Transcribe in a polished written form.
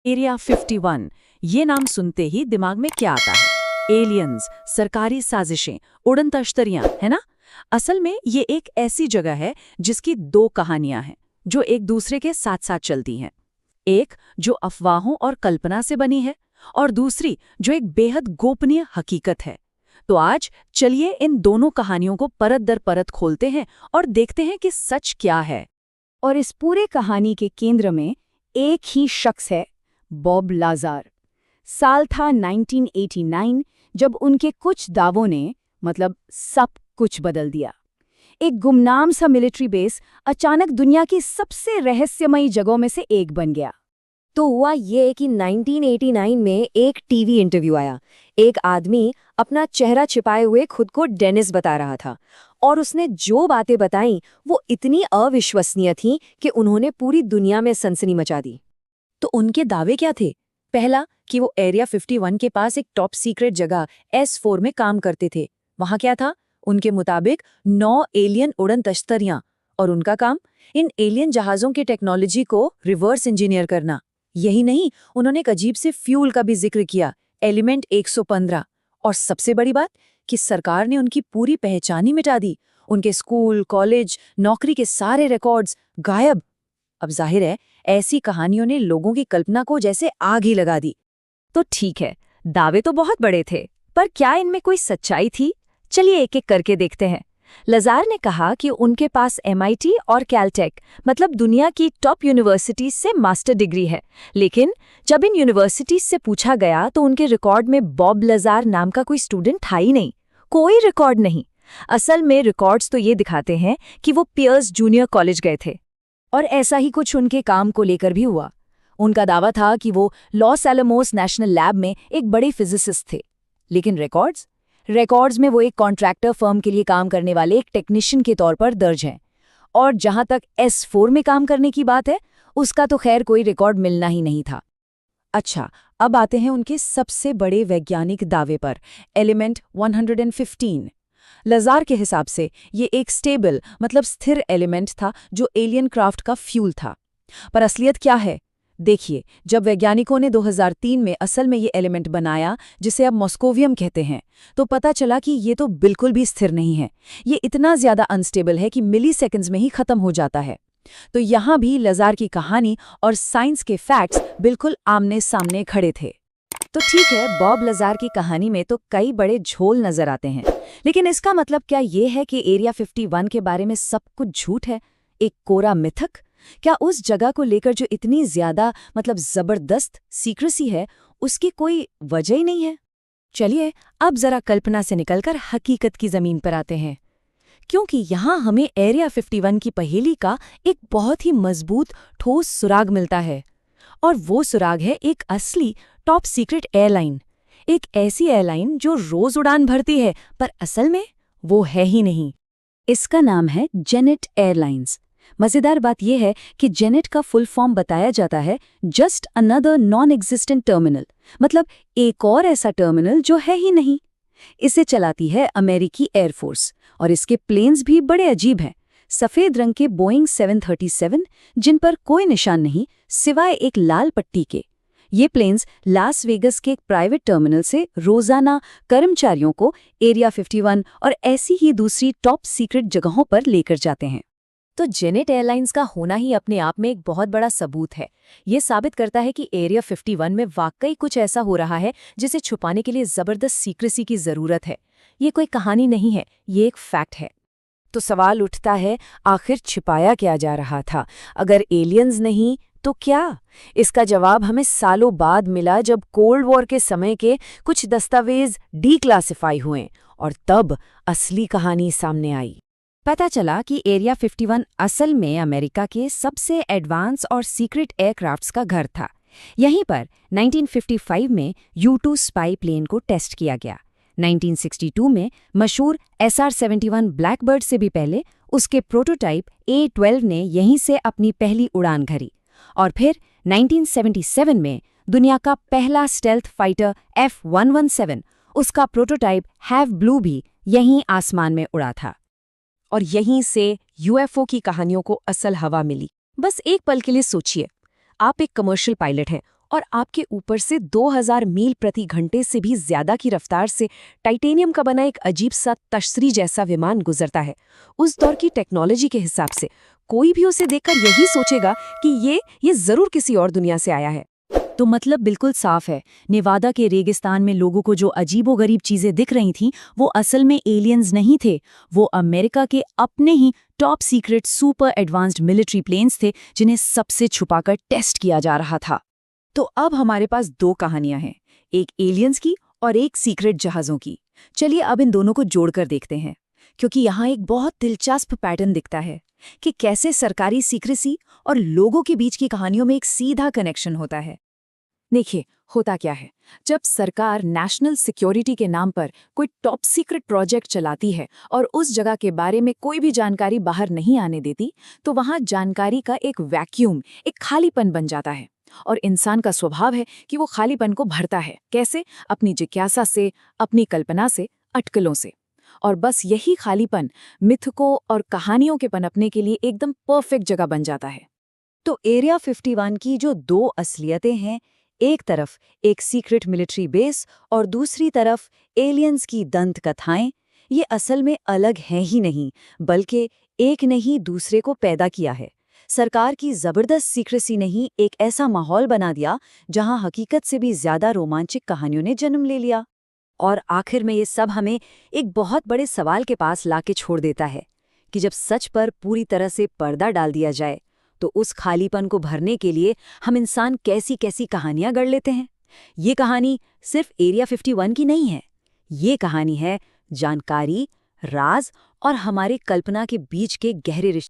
Area 51, ये नाम सुनते ही दिमाग में क्या आता है? एलियंस, सरकारी साजिशें, उड़न तश्तरियां, है ना? असल में ये एक ऐसी जगह है जिसकी दो कहानियां हैं जो एक दूसरे के साथ साथ चलती हैं। एक जो अफवाहों और कल्पना से बनी है और दूसरी जो एक बेहद गोपनीय हकीकत है। तो आज चलिए इन दोनों कहानियों को परत दर परत खोलते हैं और देखते हैं कि सच क्या है। और इस पूरे कहानी के केंद्र में एक ही शख्स है, बॉब लाज़ार। साल था 1989 जब उनके कुछ दावों ने सब कुछ बदल दिया। एक गुमनाम सा मिलिट्री बेस अचानक दुनिया की सबसे रहस्यमयी जगहों में से एक बन गया। तो हुआ ये कि 1989 में एक टीवी इंटरव्यू आया। एक आदमी अपना चेहरा छिपाए हुए खुद को डेनिस बता रहा था और उसने जो बातें बताईं वो इतनी अविश्वसनीय थीं कि उन्होंने पूरी दुनिया में सनसनी मचा दी। तो उनके दावे क्या थे? पहला कि वो एरिया 51 के पास एक टॉप सीक्रेट जगह S4 में काम करते थे। वहां क्या था? उनके मुताबिक 9 एलियन उड़न तश्तरियां, और उनका काम इन एलियन जहाज़ों की टेक्नोलॉजी को रिवर्स इंजीनियर करना। यही नहीं, उन्होंने एक अजीब से फ्यूल का भी जिक्र किया, एलिमेंट 115। और सबसे बड़ी बात कि सरकार ने उनकी पूरी पहचान ही मिटा दी। उनके स्कूल, कॉलेज, नौकरी के सारे रिकॉर्ड्स गायब। अब जाहिर है, ऐसी कहानियों ने लोगों की कल्पना को जैसे आग ही लगा दी। तो ठीक है, दावे तो बहुत बड़े थे, पर क्या इनमें कोई सच्चाई थी? चलिए एक एक करके देखते हैं। लाज़ार ने कहा कि उनके पास MIT और कैलटेक दुनिया की टॉप यूनिवर्सिटीज से मास्टर डिग्री है, लेकिन जब इन यूनिवर्सिटीज से पूछा गया तो उनके रिकॉर्ड में बॉब लाज़ार नाम का कोई स्टूडेंट था ही नहीं। कोई रिकॉर्ड नहीं। असल में रिकॉर्ड्स तो ये दिखाते हैं कि वो पियर्स जूनियर कॉलेज गए थे। और ऐसा ही कुछ उनके काम को लेकर भी हुआ। उनका दावा था कि वो लॉस एलमोस नेशनल लैब में एक बड़े फिजिसिस्ट थे, लेकिन रिकॉर्ड्स में वो एक कॉन्ट्रैक्टर फर्म के लिए काम करने वाले एक टेक्नीशियन के तौर पर दर्ज हैं। और जहां तक S4 में काम करने की बात है, उसका तो खैर कोई रिकॉर्ड मिलना ही नहीं था। अच्छा, अब आते हैं उनके सबसे बड़े वैज्ञानिक दावे पर, एलिमेंट 115। लाज़ार के हिसाब से ये एक स्टेबल स्थिर एलिमेंट था जो एलियन क्राफ्ट का फ्यूल था। पर असलियत क्या है? देखिए, जब वैज्ञानिकों ने 2003 में असल में ये एलिमेंट बनाया, जिसे अब मॉस्कोवियम कहते हैं, तो पता चला कि ये तो बिल्कुल भी स्थिर नहीं है। ये इतना ज्यादा अनस्टेबल है कि मिली सेकेंड्स में ही खत्म हो जाता है। तो यहाँ भी लाज़ार की कहानी और साइंस के फैक्ट्स बिल्कुल आमने सामने खड़े थे। तो ठीक है, बॉब लाज़ार की कहानी में तो कई बड़े झोल नजर आते हैं, लेकिन इसका मतलब क्या ये है कि एरिया 51 के बारे में सब कुछ झूठ है, एक कोरा मिथक? क्या उस जगह को लेकर जो इतनी ज्यादा जबरदस्त सीक्रेसी है, उसकी कोई वजह ही नहीं है? चलिए अब जरा कल्पना से निकलकर हकीकत की जमीन पर आते हैं, क्योंकि यहाँ हमें एरिया 51 की पहेली का एक बहुत ही मजबूत ठोस सुराग मिलता है। और वो सुराग है एक असली टॉप सीक्रेट एयरलाइन। एक ऐसी एयरलाइन जो रोज उड़ान भरती है, पर असल में वो है ही नहीं। इसका नाम है जेनेट एयरलाइंस। मजेदार बात यह है कि जेनेट का फुल फॉर्म बताया जाता है just another non existent terminal, एक और ऐसा टर्मिनल जो है ही नहीं। इसे चलाती है अमेरिकी एयरफोर्स और इसके प्लेन्स भी बड़े अजीब हैं। सफेद रंग के बोइंग 737 जिन पर कोई निशान नहीं सिवाय एक लाल पट्टी के। ये प्लेन्स लास वेगस के एक प्राइवेट टर्मिनल से रोजाना कर्मचारियों को एरिया 51 और ऐसी ही दूसरी टॉप सीक्रेट जगहों पर लेकर जाते हैं। तो जेनेट एयरलाइंस का होना ही अपने आप में एक बहुत बड़ा सबूत है। ये साबित करता है कि एरिया 51 में वाकई कुछ ऐसा हो रहा है जिसे छुपाने के लिए जबरदस्त सीक्रेसी की जरूरत है। ये कोई कहानी नहीं है, ये एक फैक्ट है। तो सवाल उठता है, आखिर छिपाया क्या जा रहा था? अगर एलियंस नहीं तो क्या? इसका जवाब हमें सालों बाद मिला जब कोल्ड वॉर के समय के कुछ दस्तावेज डीक्लासिफाई हुए और तब असली कहानी सामने आई। पता चला कि एरिया 51 असल में अमेरिका के सबसे एडवांस और सीक्रेट एयरक्राफ्ट्स का घर था। यहीं पर 1955 में U-2 स्पाई प्लेन को टेस्ट किया गया। 1962 में मशहूर SR-71 ब्लैकबर्ड से भी पहले उसके प्रोटोटाइप A-12 ने यहीं से अपनी पहली उड़ान भरी। और फिर 1977 में दुनिया का पहला स्टेल्थ फाइटर F-117, उसका प्रोटोटाइप हैव ब्लू भी यहीं आसमान में उड़ा था। और यहीं से UFO की कहानियों को असल हवा मिली। बस एक पल के लिए सोचिए, आप एक कमर्शियल पायलट हैं और आपके ऊपर से 2000 मील प्रति घंटे से भी ज्यादा की रफ्तार से टाइटेनियम का बना एक अजीब सा तश्तरी जैसा विमान गुजरता है। उस दौर की टेक्नोलॉजी के हिसाब से कोई भी उसे देखकर यही सोचेगा कि ये जरूर किसी और दुनिया से आया है। तो मतलब बिल्कुल साफ है, नेवादा के रेगिस्तान में लोगों को जो अजीबोगरीब चीजें दिख रही थीं, वो असल में एलियंस नहीं थे। वो अमेरिका के अपने ही top secret super advanced military planes थे, जिन्हें सबसे छुपाकर टेस्ट किया जा रहा था। तो अब हमारे पास दो कहानियां हैं, एक एलियंस की और एक सीक्रेट जहाज़ों की। चलिए अब इन दोनों को जोड़कर देखते हैं, क्योंकि यहाँ एक बहुत दिलचस्प पैटर्न दिखता है कि कैसे सरकारी सीक्रेसी और लोगों के बीच की कहानियों में एक सीधा कनेक्शन होता है। देखिए, होता क्या है, जब सरकार नेशनल सिक्योरिटी के नाम पर कोई टॉप सीक्रेट प्रोजेक्ट चलाती है और उस जगह के बारे में कोई भी जानकारी बाहर नहीं आने देती, तो वहाँ जानकारी का एक वैक्यूम, एक खालीपन बन जाता है। और इंसान का स्वभाव है कि वो खालीपन को भरता है। कैसे? अपनी जिज्ञासा से, अपनी कल्पना से, अटकलों से। और बस यही खालीपन मिथकों और कहानियों के पनपने के लिए एकदम परफेक्ट जगह बन जाता है। तो एरिया 51 की जो दो असलियतें हैं, एक तरफ एक सीक्रेट मिलिट्री बेस और दूसरी तरफ एलियंस की दंत कथाएं, ये असल में अलग हैं ही नहीं, बल्कि एक ने ही दूसरे को पैदा किया है। सरकार की जबरदस्त सीक्रेसी ने ही एक ऐसा माहौल बना दिया जहां हकीकत से भी ज्यादा रोमांचक कहानियों ने जन्म ले लिया। और आखिर में ये सब हमें एक बहुत बड़े सवाल के पास लाके छोड़ देता है कि जब सच पर पूरी तरह से पर्दा डाल दिया जाए, तो उस खालीपन को भरने के लिए हम इंसान कैसी कैसी कहानियां गढ़ लेते हैं। ये कहानी सिर्फ एरिया 51 की नहीं है, ये कहानी है जानकारी, राज और हमारी कल्पना के बीच के गहरे रिश्ते